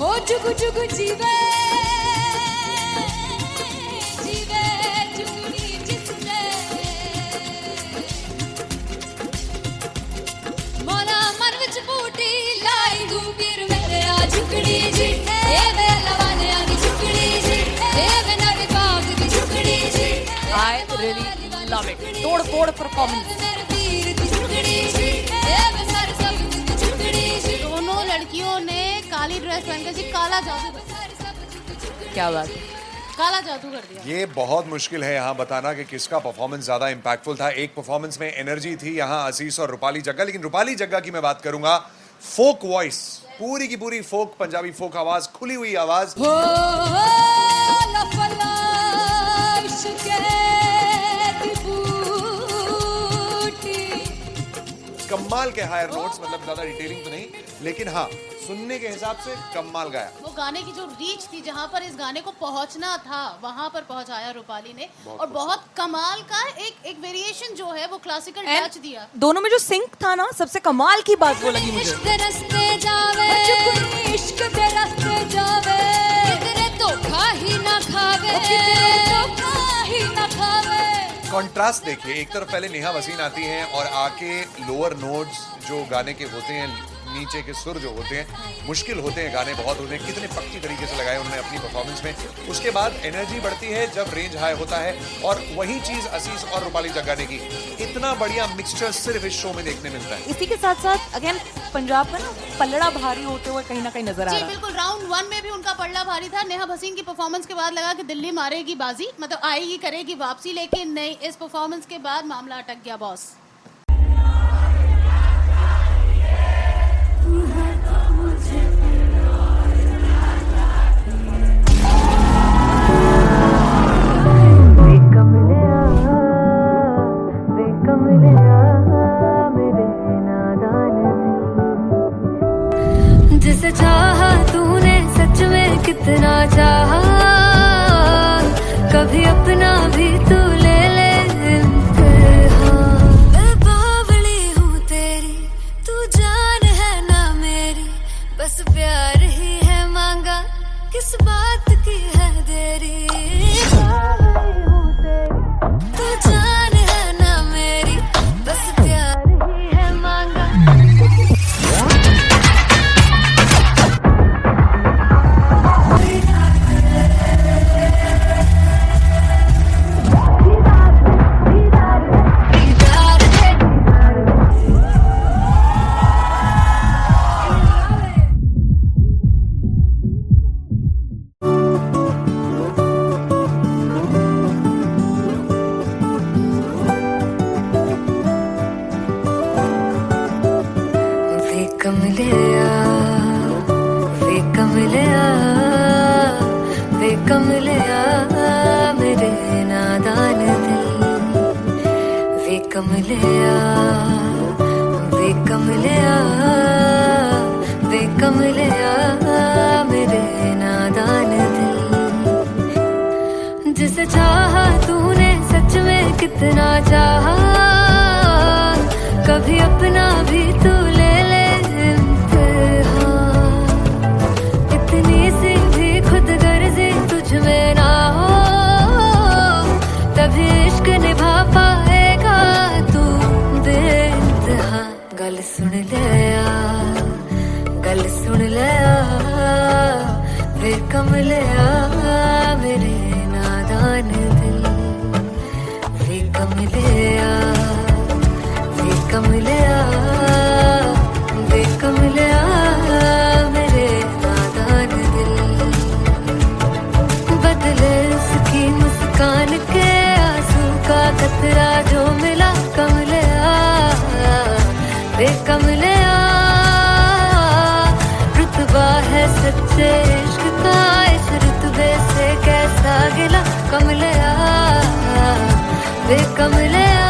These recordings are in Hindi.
ओ जुगु जुगु जीवे जीवे जुगनी जिसने मोला मन विच बूटी लाई दूबीर मेरे आ झुकड़ी जी ए वे लवाने आगी झुकड़ी जी ए वे नवी बाग दी झुकड़ी जी I really love it. तोड़ परफॉर्मेंस। दोनों लड़कियों ने काली ड्रेस पहनकर जी काला जादू क्या बात है। काला जादू कर दिया। ये बहुत मुश्किल है यहाँ बताना कि किसका परफॉर्मेंस ज्यादा इंपैक्टफुल था। एक परफॉर्मेंस में एनर्जी थी यहाँ असीस और रूपाली जग्गा, लेकिन रूपाली जग्गा की मैं बात करूंगा फोक वॉइस, पूरी की पूरी फोक, पंजाबी फोक आवाज, खुली हुई आवाज। कमाल के हायर नोट्स, मतलब ज्यादा डिटेलिंग तो नहीं, लेकिन हाँ सुनने के हिसाब से कमाल गाया। वो गाने की जो रीच थी, जहाँ पर इस गाने को पहुंचना था वहां पर पहुंचाया रूपाली ने, और बहुत कमाल का एक वेरिएशन जो है वो क्लासिकल टच दिया। दोनों में जो सिंक था ना, सबसे कमाल की बात वो लगी मुझे। इश्क दे रस्ते जावे इश्क दे रस्ते जावे किधरे धोखा ही ना खावे किधरे धोखा ही ना खावे। कॉन्ट्रास्ट देखिए, एक तरफ पहले नेहा वसीन आती हैं और आके लोअर नोट्स जो गाने के होते हैं, नीचे के सुर जो होते हैं, मुश्किल होते हैं, गाने बहुत होते हैं, कितने पक्की तरीके से लगाए उन्होंने अपनी परफॉर्मेंस में। उसके बाद एनर्जी बढ़ती है जब रेंज हाई होता है, और वही चीज असीस और रूपाली जग्गा ने की। इतना बढ़िया मिक्सचर सिर्फ इस शो में देखने मिलता है। इसी के साथ साथ अगेन पंजाब का ना पलड़ा भारी होते हुए कहीं ना कहीं नजर आ जी रहा है। बिल्कुल, राउंड 1 में भी उनका पलड़ा भारी था। नेहा भसीन की परफॉर्मेंस के बाद लगा कि दिल्ली मारेगी बाजी, मतलब आएगी करेगी वापसी, लेकिन नहीं, इस परफॉर्मेंस के बाद मामला अटक गया बॉस। जिसे चाहा तूने सच में कितना चाहा, कभी अपना भी तू ले ले इम्तिहान। मैं बावली हूँ तेरी, तू जान है ना मेरी, बस प्यार ही है मांगा, किस बात की है देरी। बावली हूँ तेरी, तू जान है ना मेरी, बस प्यार ही है मांगा। मेरे नादान दिल वे कमलिया मेरे नादान दिल। जिसे चाहा तूने सच में कितना चाहा, कभी अपना भी तू ले ले इम्तिहान। इतनी सी भी खुद गर्जी तुझ में ना हो, तभी इश्क निभा पाएगा तू बेइंतहा। गल सुन लिया, गल सुन लिया, वे कमलिया मेरे नादान दिल। वे कमलिया, वे कमलिया, वे कमलिया मेरे नादान दिल। बदले उसकी मुस्कान के आंसू का कतरा जो मिला कमलिया, वे कमलिया। रुतबा है सच्चे इश्क का, इस रुतबे से कैसा गिला कमलिया, वे कमलिया।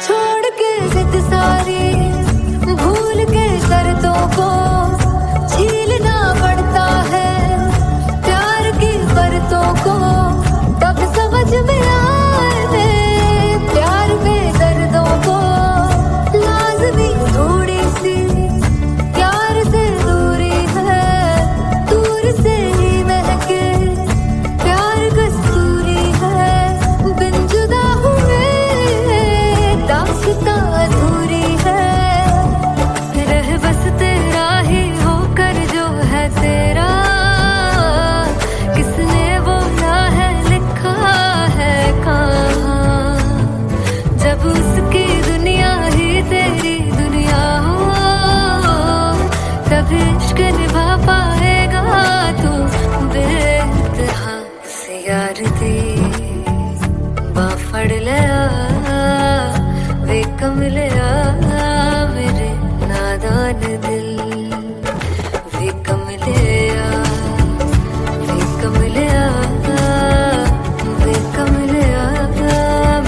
छोड़ के जिद सारी, भूल के शर्तों को, झीलना पड़ता है प्यार की परतों को। तब समझ में आए प्यार में दर्दों को, लाज़मी थोड़ी सी कमलिया मेरे नादान दिल वे कमलिया वे कमलिया वे कमलिया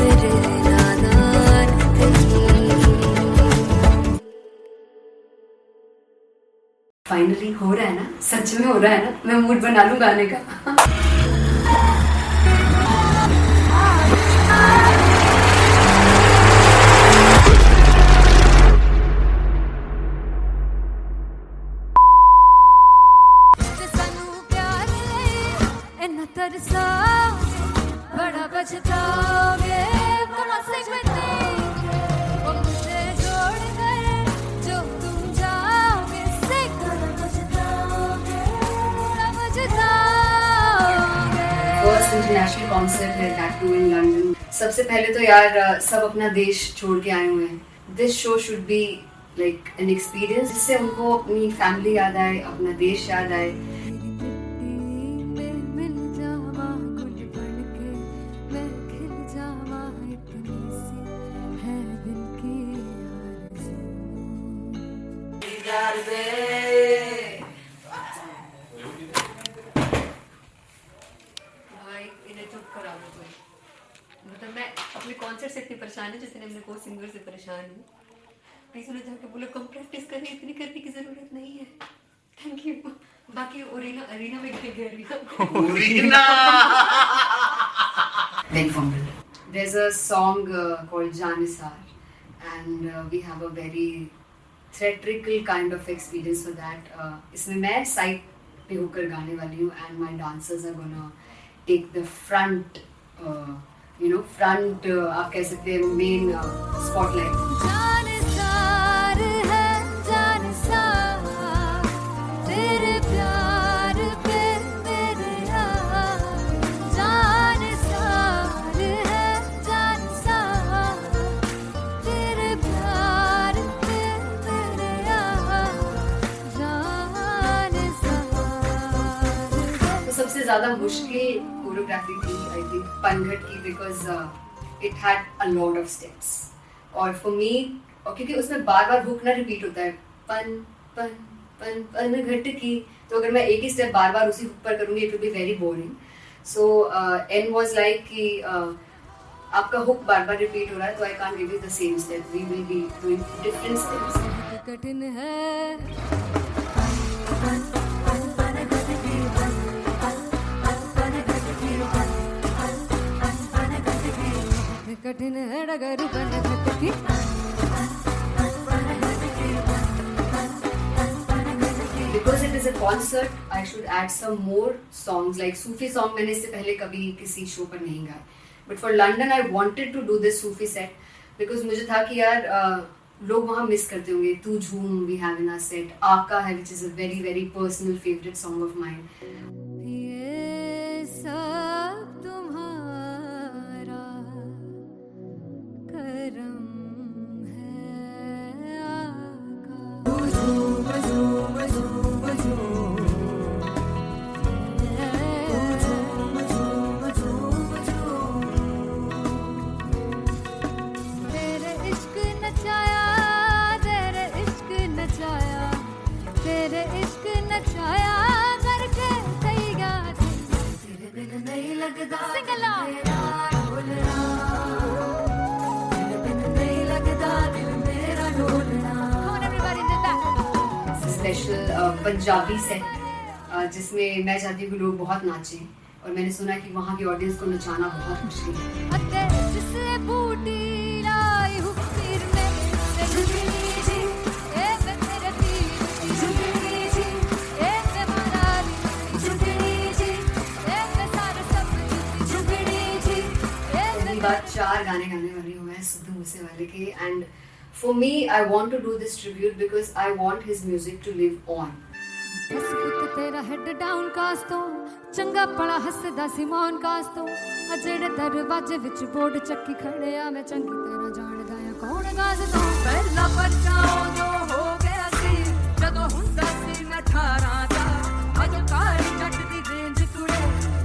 मेरे नादान दिल। फाइनली हो रहा है ना, सच में हो रहा है ना, मैं मूड बना लूं गाने का। बड़ा बचताओगे कहाँ से बचेंगे वो मुझे छोड़ कर जो तुम जाओगे से बड़ा बचताओगे बड़ा बचताओगे। फर्स्ट इंटरनेशनल कॉन्सर्ट है दैट टू इन लंदन। सबसे पहले तो यार सब अपना देश छोड़ के आए हुए हैं। This show should be like an experience जिससे उनको अपनी फैमिली याद आए, अपना देश याद आए। भाई इन्हें चुप करा दो कोई। मतलब मैं अपने कॉन्सर्ट से इतनी परेशान हूँ जितने अपने को सिंगर से परेशान हूँ। प्लीज उन्हें जाके बोलो कम प्रैक्टिस करें, इतनी करने की जरूरत नहीं है। Thank you. बाकी अरीना में गए Beg for me. There's a song called Janisar and we have a very theatrical kind of experience for that. इसमें मैं साइड पे होकर गाने वाली हूँ and my dancers are gonna take the front, front आप कह सकते हैं main spotlight. जानिसार है जानिसार तेरे प्यार पे मेरे यार जानिसार है जानिसार तेरे प्यार पे मेरे यार जानिसार। तो सबसे ज़्यादा मुश्किल कोरियोग्राफी थी आई थिंक पनघट की because it had a lot of steps और फॉर मी क्योंकि उसमें बार बार हुक ना रिपीट होता है पन पन पन पनघट की, तो अगर मैं एक ही स्टेप बार बार उसी हुक पर करूँगी it will be very boring. So an was like कि आपका हुक बार बार रिपीट हो रहा है तो I can't give you the same step, we will be doing different steps. कठिन है कठिन है डगरू पनघट की Because it is a concert, I should add some more songs like Sufi song. मैंने इससे पहले कभी किसी शो पर नहीं गाया. But for London, I wanted to do this Sufi set because मुझे था कि यार लोग वहाँ मिस करते होंगे. तू झूम we have in our set. आका है which is a very very personal favorite song of mine. ये सब तुम्हारा करम है आका। तेरे इश्क नचाया तेरे इश्क नचाया तेरे इश्क नचाया करके तैयार तेरे बिन नहीं लगता सिंगला तेरे बिन नहीं लगता दिल मेरा ढोलना। Come on everybody did that. Special Punjabi set जिसमें मैं चाहती हूँ कि लोग बहुत नाचें और मैंने सुना है कि वहाँ की ऑडियंस को नचाना बहुत मुश्किल है। अते जिसे बूटी लाई हूँ पीर में ते झुकनी जी ए मैं तेरे पीर झुकनी जी ए मैं मारा झुकनी जी ए मैं सारे सब झुकनी जी ए पहली बार 4 गाने गाने वाली हूँ मैं सिद्धू मूसेवाले के and for me I want to do this tribute because I want his music to live on. बस पुत तेरा हेड डाउन कास्तो चंगा पड़ा हसदा सिमोन कास्तो अजड़े दरवाजे विच बोर्ड चक्की खड़े आ मैं चंगी तरह जानदा आ कौन गाज तो पहला बच्चा जो हो गया सी जदों हुंदा सी मैं 18 दा अज काली जट दी रेंज कुड़े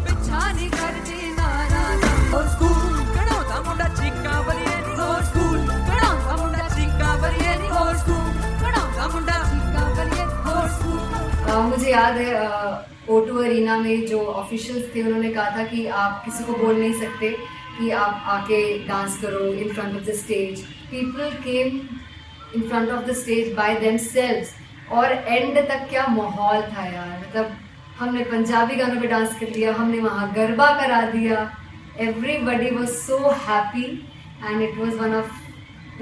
पिछा नहीं करदी नारा दा स्कूल कढ़ाउंदा मुंडा चीका बलिए नी स्कूल कढ़ाउंदा याद है O2 अरीना में जो ऑफिशियल्स थे उन्होंने कहा था कि आप किसी को बोल नहीं सकते कि आप आके डांस करो in front of the stage. People came in front of the stage by themselves और एंड तक क्या माहौल था यार. मतलब हमने पंजाबी गानों पे डांस कर लिया, हमने वहाँ गरबा करा दिया. Everybody was so happy and it was one of the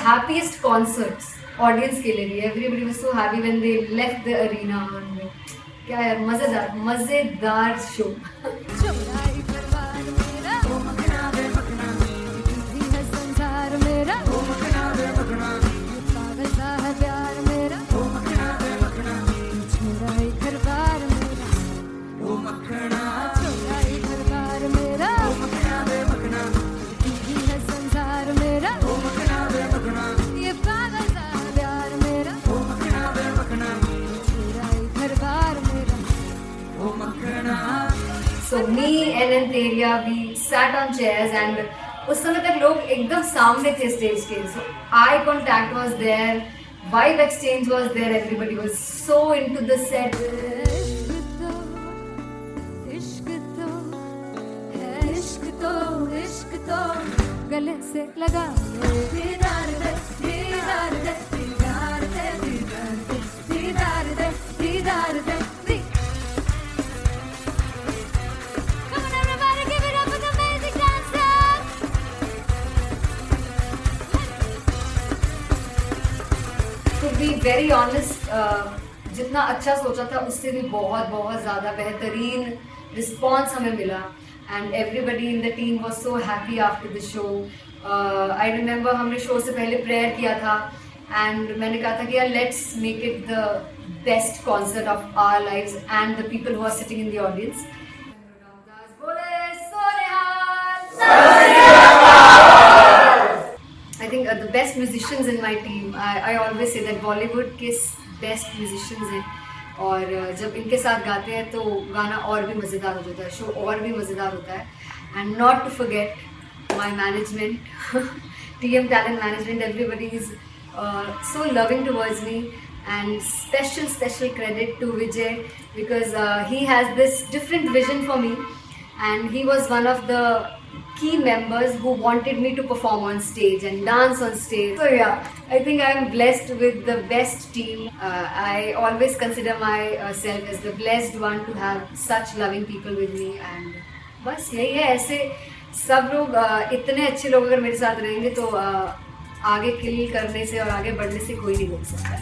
happiest concerts audience के लिए भी. Everybody was so happy when they left the arena. और क्या यार मजेदार show. So me and Anteria, we sat on chairs and उस समय तक लोग एकदम सामने थे स्टेज के. So eye contact was there, vibe exchange was there, everybody was so into the set. इश्क तो गले से लगा दीदार दे दीदार दे दीदार दे दीदार दे दीदार दे. To be very honest, जितना अच्छा सोचा था उससे भी बहुत ज़्यादा बेहतरीन रिस्पॉन्स हमें मिला. And everybody in the team was so happy after the show. I remember हमने शो से पहले प्रेयर किया था and मैंने कहा था कि यार let's make it the best concert of our lives and the people who are sitting in the audience. I think the best musicians in my team. I always say that Bollywood के best musicians हैं. और जब इनके साथ गाते हैं तो गाना और भी मज़ेदार हो जाता है, शो और भी मज़ेदार होता है. And not to forget my management, TM talent management. Everybody is so loving towards me and special credit to Vijay because he has this different vision for me and he was one of the key members who wanted me to perform on stage and dance on stage. So yeah, I think I am blessed with the best team. I always consider myself as the blessed one to have such loving people with me. And बस यही है. ऐसे सब लोग इतने अच्छे लोग अगर मेरे साथ रहेंगे तो आगे किल करने से और आगे बढ़ने से कोई नहीं रोक सकता.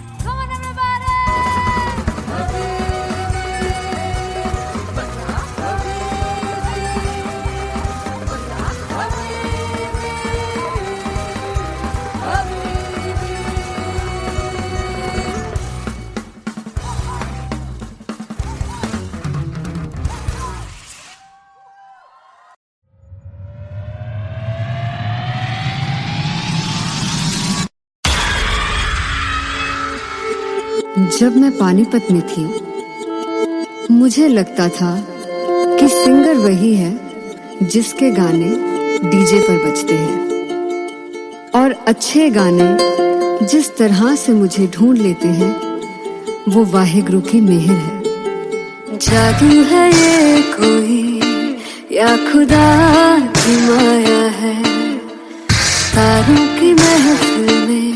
जब मैं पानीपत में थी मुझे लगता था कि सिंगर वही है जिसके गाने डीजे पर बजते हैं और अच्छे गाने जिस तरह से मुझे ढूंढ लेते हैं वो वाहिगुरु की मेहर है. जादू है ये कोई या खुदा की माया है, तारों की महफिल में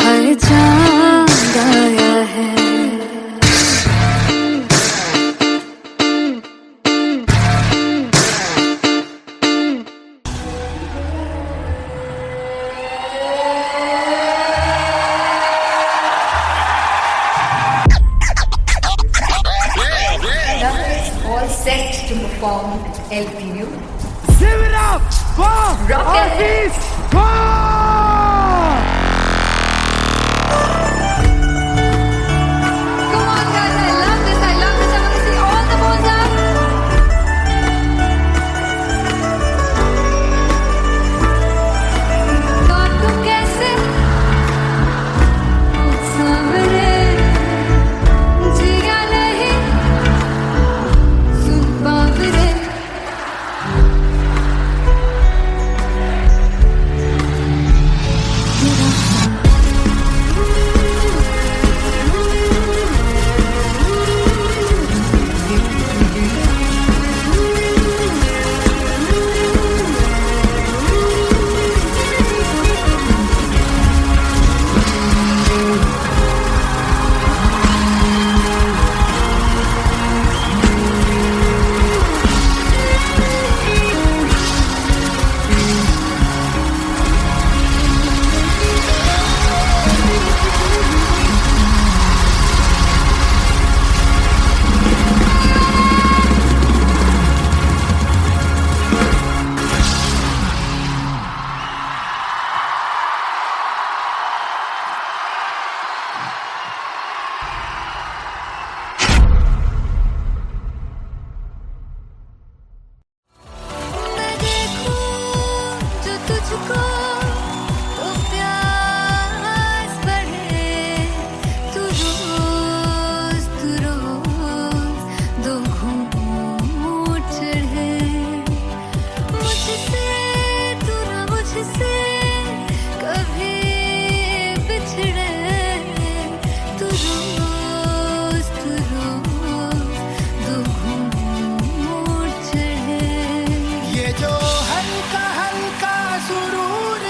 हर चांद आया है. All set to perform LPU. Give it up for Hafiz Khan! Come on guys, I love this. I want to see all the balls up. काटूं कैसे सामने जिया नहीं सुन बावरे. मुझको तो प्यास बढ़े, तू रोज दो घूंट चढ़े, मुझसे तू ना मुझसे कभी बिछड़े, तू रोज दो घूंट चढ़े। ये जो हल्का हल्का सुरूर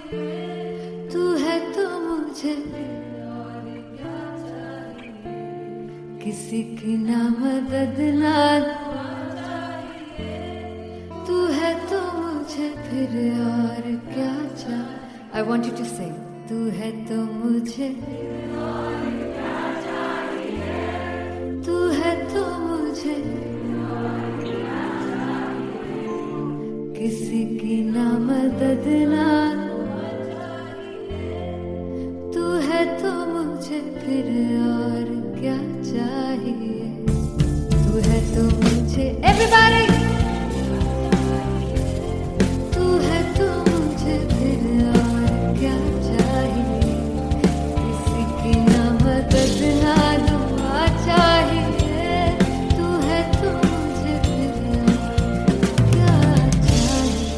तू है तो मुझे किसी की ना मदद ना, तू है तो मुझे फिर और क्या चाहिए. I want you to sing. तू है तो मुझे, तू है तो मुझे किसी की ना मदद ना, तू है तो मुझे फिर और क्या चाहिए. तू है तो मुझे everybody, तू है तो मुझे फिर और क्या चाहिए. किसी की ना मदद ना दुआ चाहिए. तू है तो मुझे फिर और क्या चाहिए.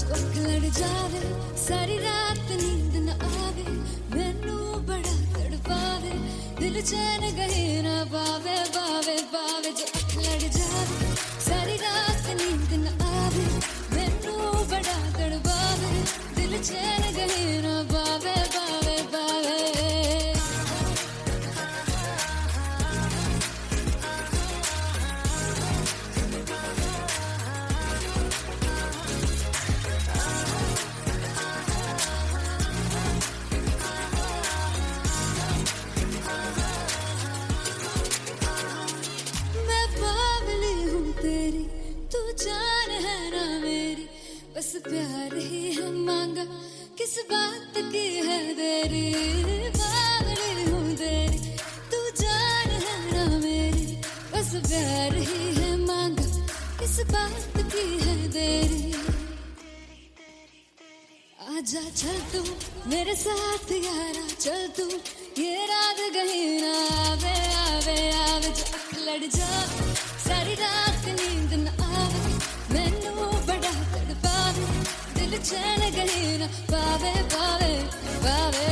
चौक लड़ जावे सारी रात नींद न आवे, मैनू बड़ा तड़पावे, दिल चैन गहे ना पावे पावे पावे. जो अख लड़ जावे सारी रात नींद न आवे, मैनू बड़ा तड़पावे, दिल चैन गहे ना पावे पावे पावे. मैं बावली हूँ तेरी, तू जान है ना मेरी, बस प्यार ही है मांगा, किस बात की है देरी. बावली हूँ तेरी, तू जान है ना मेरी, बस प्यार ही है मांगा, किस बात की है देरी. आजा चल तू मेरे साथ यारा, चल तू ये रात गही ना आवे आवे आवे. जो अख लड़ जावे सारी रात नींद न आवे, मैनू बड़ा तड़पावे, दिल चैन गही ना पावे पावे पावे.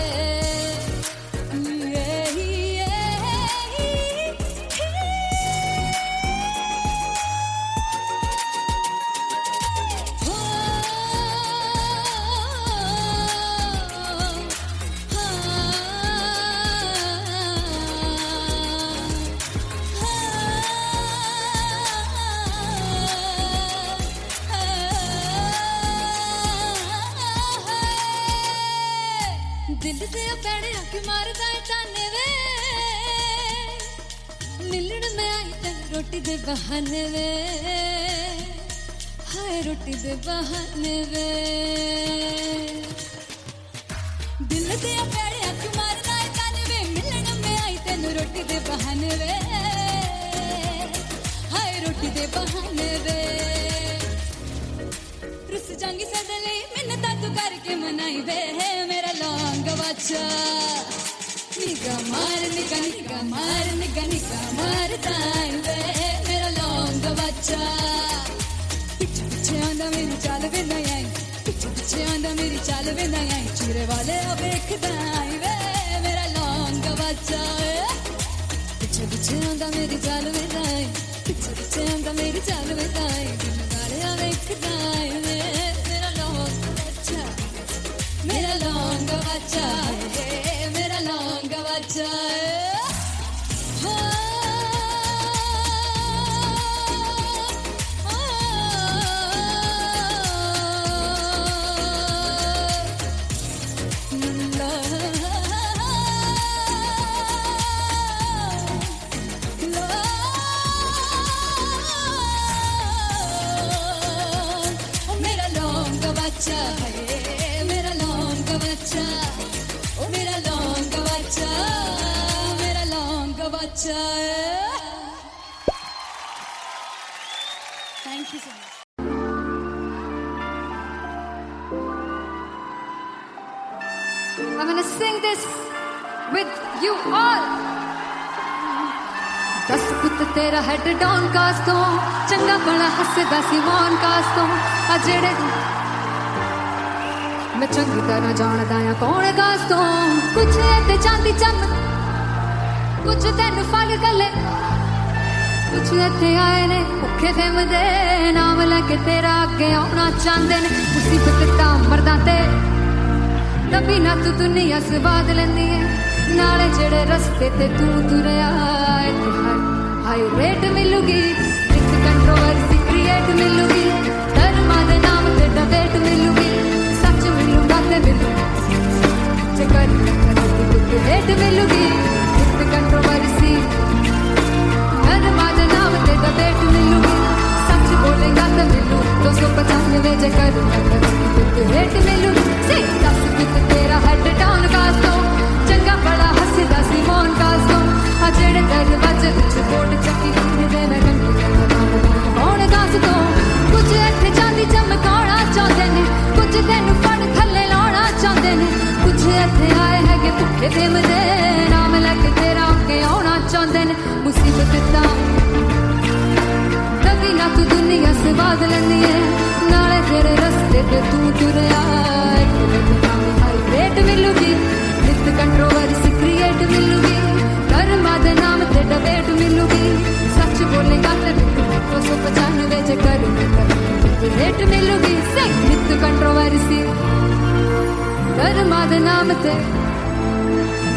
दिल ते पैड़े आके मारदा है ताने वे, मिलन में आई तन रोटी दे बहाने वे, हाय रोटी दे बहाने वे. दिल ते पैड़े आके मारदा है ताने वे, मिलन में आई तन रोटी दे बहाने वे, हाय रोटी दे बहाने वे. रुस जांगी सदले मिन्नता तू करके मनाई वे, मेरा लौंग बच्चा. निगा मार निगा निगा मार निगा निगा मार ताई वे, मेरा लौंग बच्चा. पीछे पीछे आंदा मेरी चाल वे ना आई, पीछे पीछे आंदा मेरी चाल वे ना आई, चूरे वाले वेखदा आई वे, मेरा लौंग बच्चा. पीछे पीछे आंदा मेरी चाल वे ना आई, पीछे पीछे आंदा मेरी चाल वे ना आई, दिल वाले वेखदा आई वे, मेरा लौंग बच्चा, मेरा लौंग बच्चा, मेरा लौंग बच्चा. मेरा लौंग बच्चा है, मेरा लौंग बच्चा, ओ मेरा लौंग बच्चा. बचाए। Thank you so much. I'm gonna sing this with you all. दस पुत तेरा हेड डॉन कास तो चंगा बड़ा हसदा सिमोन कास तो आ जेड़े मैं चंगी तरह जानदा आ कौन कास तो कुछ ते चांदी चम कुछ तेन फल गले कुछ इत्थे आए ने भुखे फिमदे नाम लैके तेरा अगे आउणा चाहंदे ने मुसीबत तां मरदा ते तभी ना तू दुनिया स्वाद लेंदी है नाले जेड़े रस्ते ते तू तुरया इत्थे हाई रेट मिलूगी विद कंट्रोवर्सी क्रिएट मिलूगी धर्मा दे नाम ते डिबेट मिलूगी सच मिलूगा ते मिलू जे कर रेट मिलूगी विद कंट्रोवर्सी धर्मा दे नाम ते डिबेट मिलूगी सच बोलेगा ते मिलू 295 जे कर रेट मिलूगी से दस कुछ तेरा हेड डाउन कास तो चंगा बड़ा हसदा सिमोन कास तो आ जेड़े दरवाजे विच बोर्ड चक्की दे मैं कौन कास तो कुछ इत्थे चांदी चमकाउणा चाहंदे ने कुछ तेनू फड़ थल्ले लाउणा चाहंदे ने कुछ इत्थे आए हैगे भुखे फिमदे नाम लैके तेरा अगे आउणा चाहंदे ने मुसीबत तां तभी ना तू दुनिया स्वाद लेंदी है नाले तेरे रस्ते ते तू तुरया रेट मिलूगी विद कंट्रोवर्सी क्रिएट मिलूगी धर्मा दे नाम ते डिबेट मिलूगी सच बोलेगा ते 295 जे कर रेट मिलूगी से विद कंट्रोवर्सी धर्मा दे नाम ते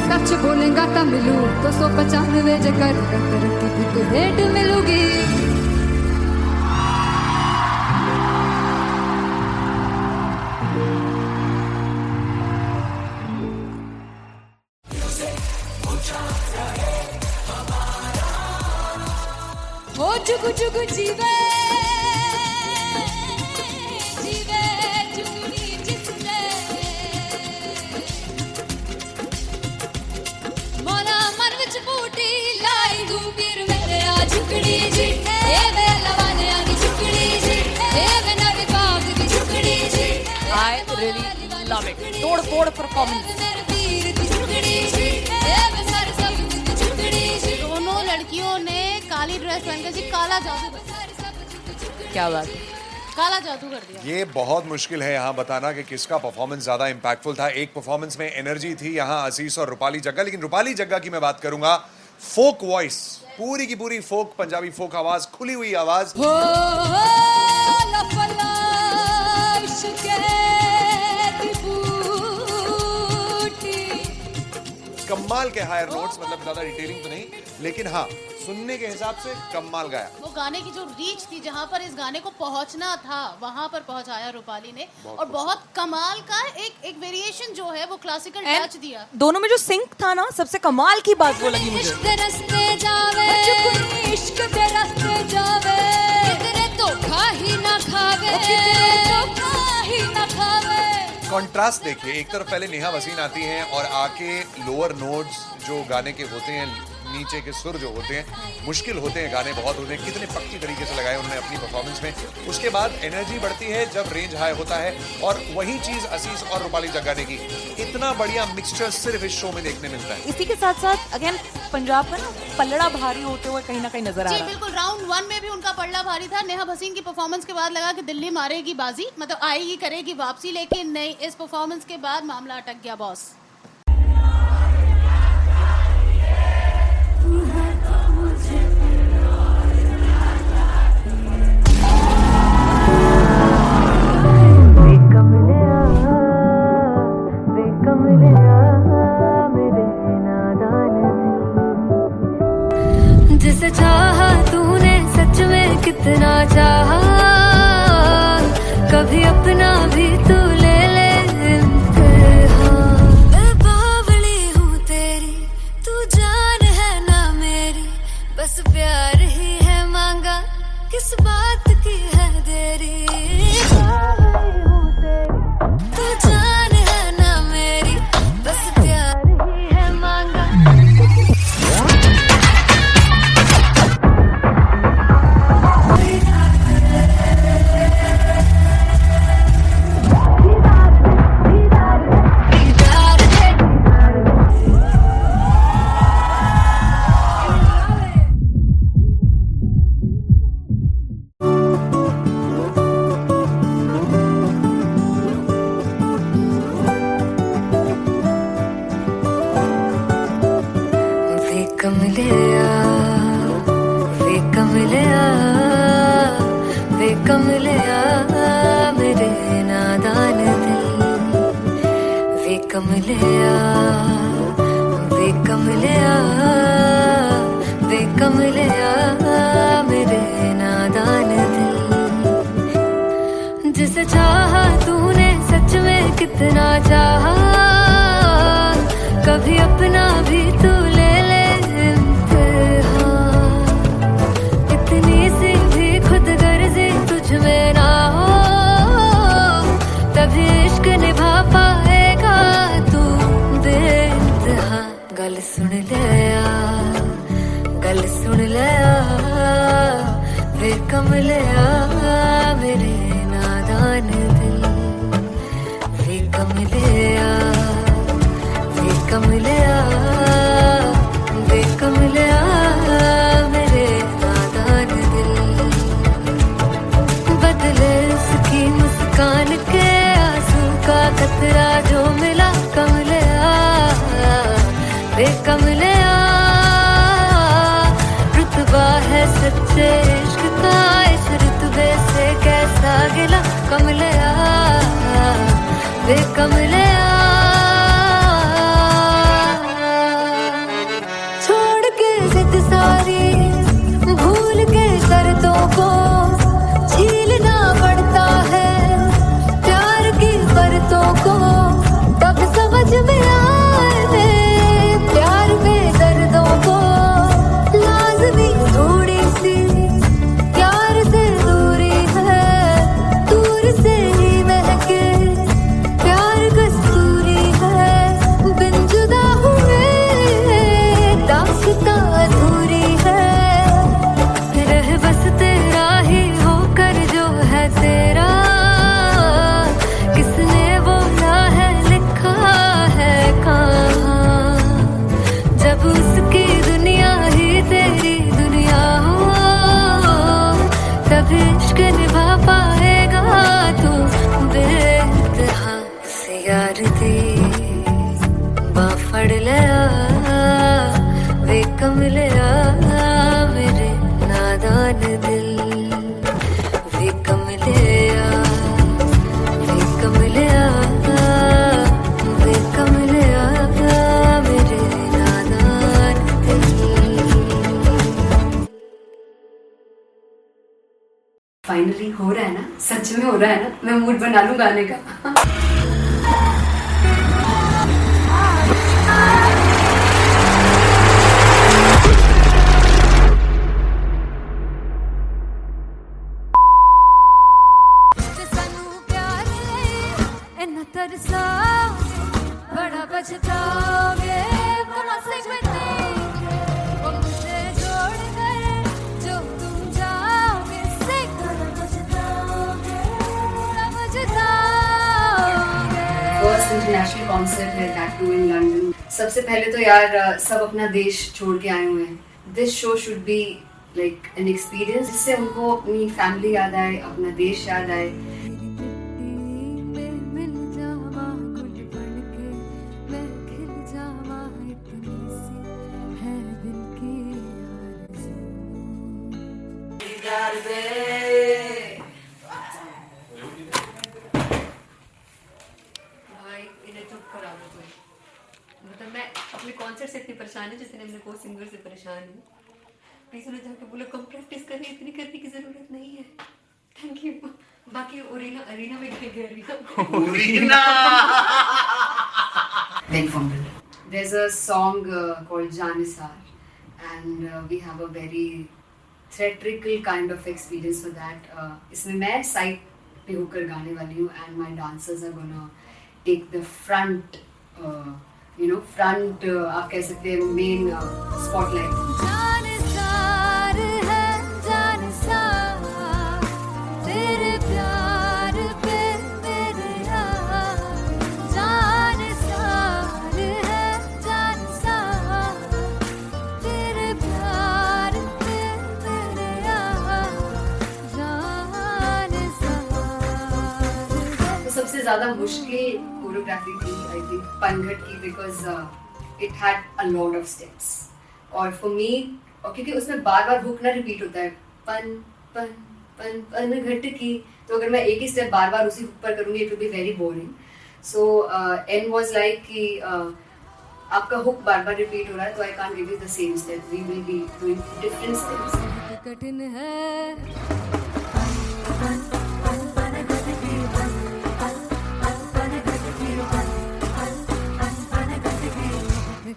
सच बोलेगा ता मिलू 295 जे कर रेट मिलूगी। ओ जुगु जुगु जीवे जीवे जुगनी जिसने मोरा मन विच बूटी लाई दूबीर मेरे आ झुकड़ी जी ए वे लवाने आगी झुकड़ी जी ए वे नवी बाग की झुकड़ी जी I really love it. तोड़ फोड़ परफॉर्मेंस। मेरे वीर की झुकड़ी जी ए वे सर सब की झुकड़ी जी दोनों लड़कियों ने काली ड्रेस पहनकर जी काला जादू क्या बात है। काला जादू कर दिया। ये बहुत मुश्किल है यहाँ बताना कि किसका परफॉर्मेंस ज्यादा इंपैक्टफुल था। एक परफॉर्मेंस में एनर्जी थी यहाँ असीस और रूपाली जग्गा, लेकिन रूपाली जग्गा की मैं बात करूंगा फोक वॉइस, पूरी की पूरी फोक पंजाबी फोक आवाज, खुली हुई आवाज। हो लफला इश्क़े दी बूटी कमाल के हायर नोट्स, मतलब ज्यादा डिटेलिंग तो नहीं, लेकिन हाँ सुनने के हिसाब से कमाल गाया। वो गाने की जो रीच थी, जहाँ पर इस गाने को पहुंचना था वहां पर पहुंचाया रूपाली ने, और बहुत कमाल का एक वेरिएशन जो है वो क्लासिकल टच दिया। दोनों में जो सिंक था ना, सबसे कमाल की बात वो लगी मुझे। इश्क दे रस्ते जावे इश्क दे रस्ते जावे कितने धोखा ही ना खावे धोखा ही ना खावे। कॉन्ट्रास्ट देखिए, एक तरफ पहले नेहा वसीन आती हैं और आके लोअर नोट्स जो गाने के होते हैं, नीचे के सुर जो होते हैं, मुश्किल होते हैं, गाने बहुत होते हैं, कितने पक्की तरीके से लगाए उन्होंने अपनी परफॉर्मेंस में। उसके बाद एनर्जी बढ़ती है जब रेंज हाई होता है, और वही चीज असीस और रूपाली जग्गा ने की। इतना बढ़िया मिक्सचर सिर्फ इस शो में देखने मिलता है। इसी के साथ साथ अगेन पंजाब का ना पल्लड़ा भारी होते हुए कहीं ना कहीं नजर आ जी रहा है। बिल्कुल, राउंड 1 में भी उनका पल्ला भारी था। नेहा भसीन की परफॉर्मेंस के बाद लगा कि दिल्ली मारेगी बाजी, मतलब आएगी करेगी वापसी, लेकिन नहीं, इस परफॉर्मेंस के बाद मामला अटक गया बॉस। जिसे चाहा तूने सच में कितना चाहा, कभी अपना भी तू ले ले इम्तिहान। मैं बावली हूँ तेरी, तू जान है ना मेरी, बस प्यार ही है मांगा, किस बात की है देरी। बावली हूँ तेरी, तू जान है ना मेरी, बस प्यार ही है मांगा। कमलिया वे कमलिया वे कमलिया मेरे नादान दिल वे कमलिया वे कमलिया वे कमलिया मेरे नादान दिल जिसे चाहा तूने सच में कितना चाहा कभी अपना भी तू ले ले इम्तिहान इतनी सी भी खुद गर्जी तुझ में ना हो तभी इश्क निभा पाएगा तू बेइंतहा गल सुन ले गल सुन ले वे कमलिया मेरे नादान दिल वे कमलिया वे कमलिया वे कमलिया मेरे नादान दिल बदले उसकी मुस्कान के आंसू का कतरा जो मिला कमलिया वे कमलिया रुतबा है सच्चे इश्क का इस रुतबे से कैसा गिला कमलिया वे कमलिया छोड़ के जिद सारी भूल के शर्तों को झीलना पड़ता है प्यार की परतों को तब समझ में आए प्यार में दर्दों को लाजमी थोड़ी सी प्यार से दूरी है दूर से ही महके प्यार कस्तूरी है बिन जुदा हुए दास्तां अधूरी है रह बस तेरा ही होकर जो है तेरा किसने बोला है लिखा है कहाँ जब उसकी दुनिया ही तेरी दुनिया हो तब इश्क निभा पाएगा तू बेइंतहा से यार दी बां फड़ लिया वे कमलिया मेरे नादान दिल वे कमलिया वे कमलिया वे कमलिया मेरे नादान दिल फाइनली हो रहा है ना सच में हो रहा है ना मैं मूड बना लूं गाने का जे सानू प्यार इन्ना तरसा बड़ा पछताओगे बड़ा से वो मुझे छोड़ कर जो तुम जाओगे से बड़ा पछताओगे बड़ा पछताओगे फर्स्ट इंटरनेशनल कॉन्सर्ट है दैट टू इन लंदन सबसे पहले तो यार सब अपना देश छोड़ के आए हुए हैं this show should be like an experience जिससे उनको अपनी फैमिली याद आए अपना देश याद आए मिल जावा गुल बन के मैं खिल जावा इतनी सी है दिल की आरज़ू भाई इन्हें चुप करा दो कोई मतलब मैं अपने कॉन्सर्ट से इतनी परेशान है जितने अपने को सिंगर से परेशान हूँ प्लीज उन्हें जाके बोलो कम प्रैक्टिस करनी इतनी करने की जरूरत नहीं है थैंक यू बाकी अरीना में गए arena Very fumble. There's a song called Janisar and we have a very theatrical kind of experience for that. इसमें मैं साइड पे होकर गाने वाली हूँ and my dancers are gonna take the front, आप कह सकते हैं main spotlight. जानसार है जानसार तेरे प्यार पे मेरे यार जानसार है जानसार तेरे प्यार पे मेरे यार जानसार तो सबसे ज़्यादा मुश्किल कोरियोग्राफी थी आई थिंक पनघट की because it had a lot of steps और फॉर मी, और क्योंकि उसमें बार बार हुक ना रिपीट होता है, पन पन पन पन घट की, तो अगर मैं एक ही स्टेप बार बार उसी हुक पर करूंगी it will be very boring. So an was like कि आपका हुक बार बार रिपीट हो रहा है तो I can't give you the same step, we will be doing different steps. कठिन है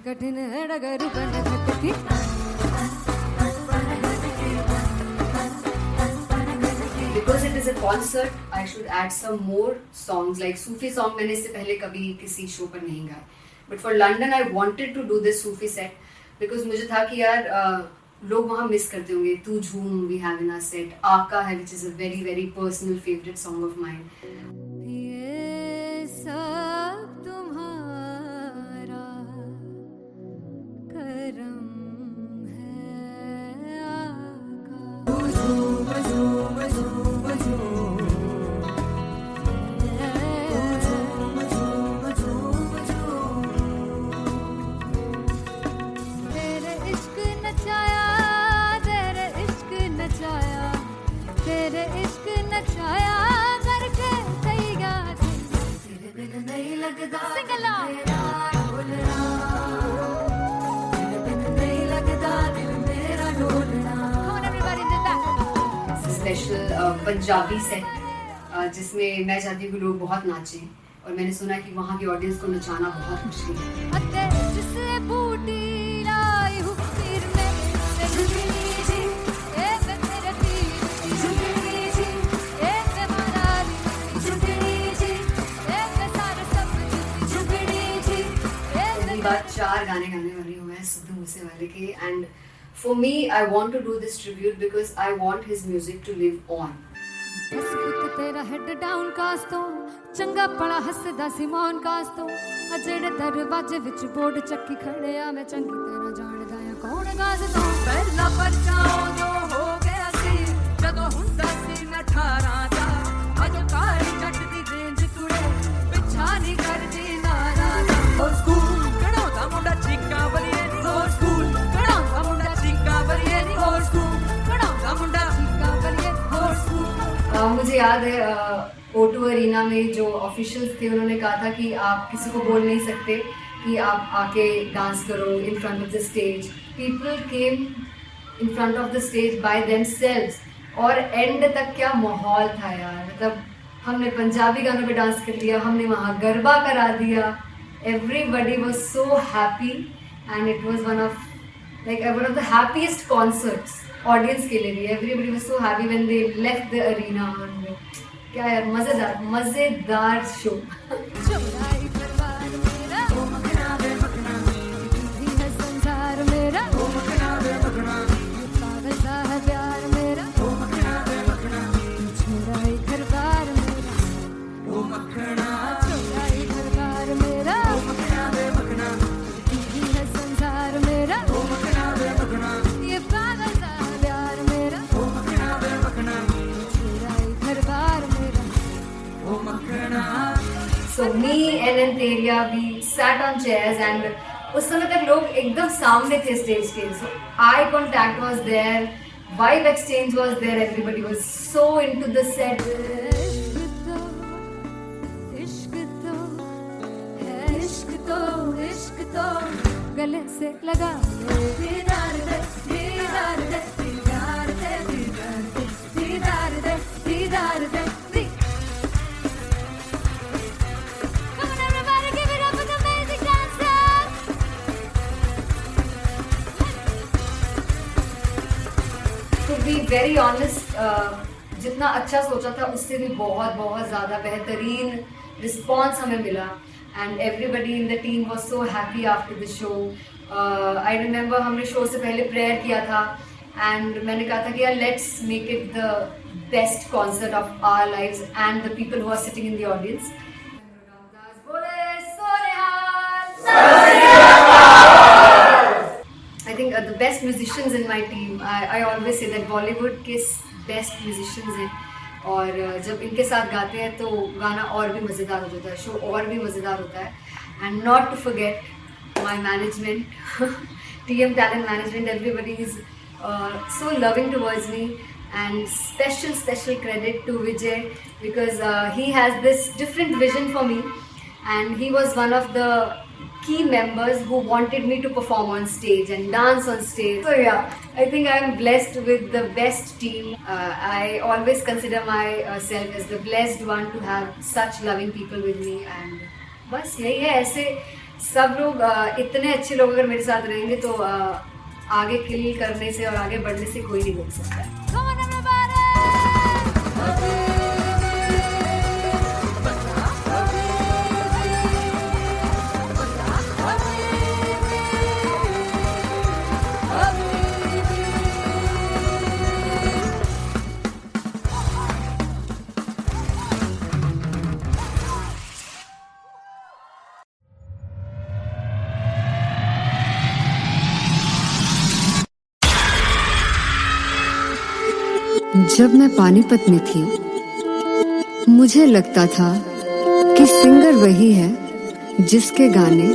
कठिन है डगर बन घटकी. Because it is a concert, I should add some more songs like Sufi song. मैंने इससे पहले कभी किसी शो पर नहीं गाए. But for London, I wanted to do this Sufi set because मुझे था कि यार लोग वहाँ मिस करते होंगे. तू झूम we have in our set. आका है which is a very very personal favorite song of mine. ये सब तुम्हारा करम है आका. तेरे इश्क नचाया, तेरे इश्क नचाया, तेरे इश्क नचाया करके सही गाते. तेरे बिन नहीं लगता सिंगला ढोलना, तेरे बिन नहीं लगता दिल मेरा ढोलना. Come on everybody do that. Special Punjabi set जिसमें मैं चाहती हूँ कि लोग बहुत नाचें और मैंने सुना कि वहाँ की ऑडियंस को नचाना बहुत मुश्किल है. अते जिससे बूटी लाई हूँ सिर में, ते झुगनी जी ए मैं तेरे तीर झुगनी जी ए मैं मनाली झुगनी जी ए मैं सारे सब झुगनी जी ए पहली बार 4 गाने गाने वाली हूँ मैं सिद्धू मूसेवाले के. And for me I want to do this tribute because I want his music to live on. बस पुत तेरा हेड डाउन कास तो चंगा पड़ा हसदा सिमोन कास तो आ जेड़े दरवाजे विच बोर्ड चक्की खड़े आ मैं चंगी तरह जानदा आ कौन गाज तो. पहला परचा जो हो गया सी जदों हुंदा सी मैं 18 दा, अजो काली जट दी रेंज कुड़े पिछा नहीं करदी नारा दा. हो स्कूल कढ़ाउंदा मुंडा चीका बलिए नी, हो स्कूल कढ़ाउंदा मुंडा चीका बलिए नी, हो स्कूल कढ़ाउंदा मुंडा चीका बलिए हो स्कूल. मुझे याद है O2 अरीना में जो ऑफिशियल्स थे उन्होंने कहा था कि आप किसी को बोल नहीं सकते कि आप आके डांस करो in front of the stage. People came in front of the stage by themselves और एंड तक क्या माहौल था यार. मतलब हमने पंजाबी गानों पे डांस कर लिया, हमने वहाँ गरबा करा दिया. Everybody was so happy and it was one of the happiest concerts audience के लिए भी. Everybody was so happy when they left the arena. क्या यार मजेदार शो. चौराई परिवार मेरा ओ मखना वे मखना, भी है संसार मेरा ओ मखना वे मखना, पागल सा है प्यार मेरा ओ मखना वे मखना. चौराई परिवार मेरा ओ मखना, चौराई परिवार मेरा ओ मखना वे मखना, भी है संसार मेरा ओ मखना वे मखना. ये पागल सा है प्यार मेरा ओ मखना वे मखना, चौराई परिवार मेरा ओ मखना. So me and Anteria, we sat on chairs and उस समय तक लोग एकदम सामने थे स्टेज के. So eye contact was there, vibe exchange was there, everybody was so into the set. इश्क तो है, इश्क तो इश्क तो गले से लगा ले. दीदार दे दीदार दे दीदार दे दीदार दे दीदार दे. Come on everybody, give it up for the amazing dancers. To be very honest, जितना अच्छा सोचा था उससे भी बहुत बहुत ज़्यादा बेहतरीन रिस्पॉन्स हमें मिला. And everybody in the team was so happy after the show. I remember हमने शो से पहले प्रेयर किया था एंड मैंने कहा था कि यार let's make it the best concert of our lives and the people who are sitting in the audience. I think the best musicians in my team, I always say that Bollywood के best musicians हैं और जब इनके साथ गाते हैं तो गाना और भी मज़ेदार हो जाता है, शो और भी मज़ेदार होता है. And not to forget my management TM Talent Management, everybody is so loving towards me, and special credit to Vijay because he has this different vision for me, and he was one of the key members who wanted me to perform on stage and dance on stage. So yeah, I think I'm blessed with the best team. I always consider myself as the blessed one to have such loving people with me, and बस यही है. ऐसे सब लोग इतने अच्छे लोग अगर मेरे साथ रहेंगे तो आगे किल करने से और आगे बढ़ने से कोई नहीं रोक सकता है. Come on, everybody! जब मैं पानीपत में थी मुझे लगता था कि सिंगर वही है जिसके गाने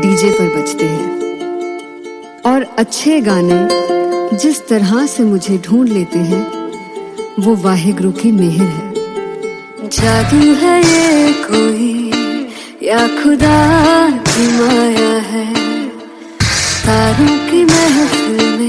डीजे पर बजते हैं, और अच्छे गाने जिस तरह से मुझे ढूंढ लेते हैं वो वाहिगुरु की मेहर है. जादू है ये कोई या खुदा की माया है, तारों की महफिल में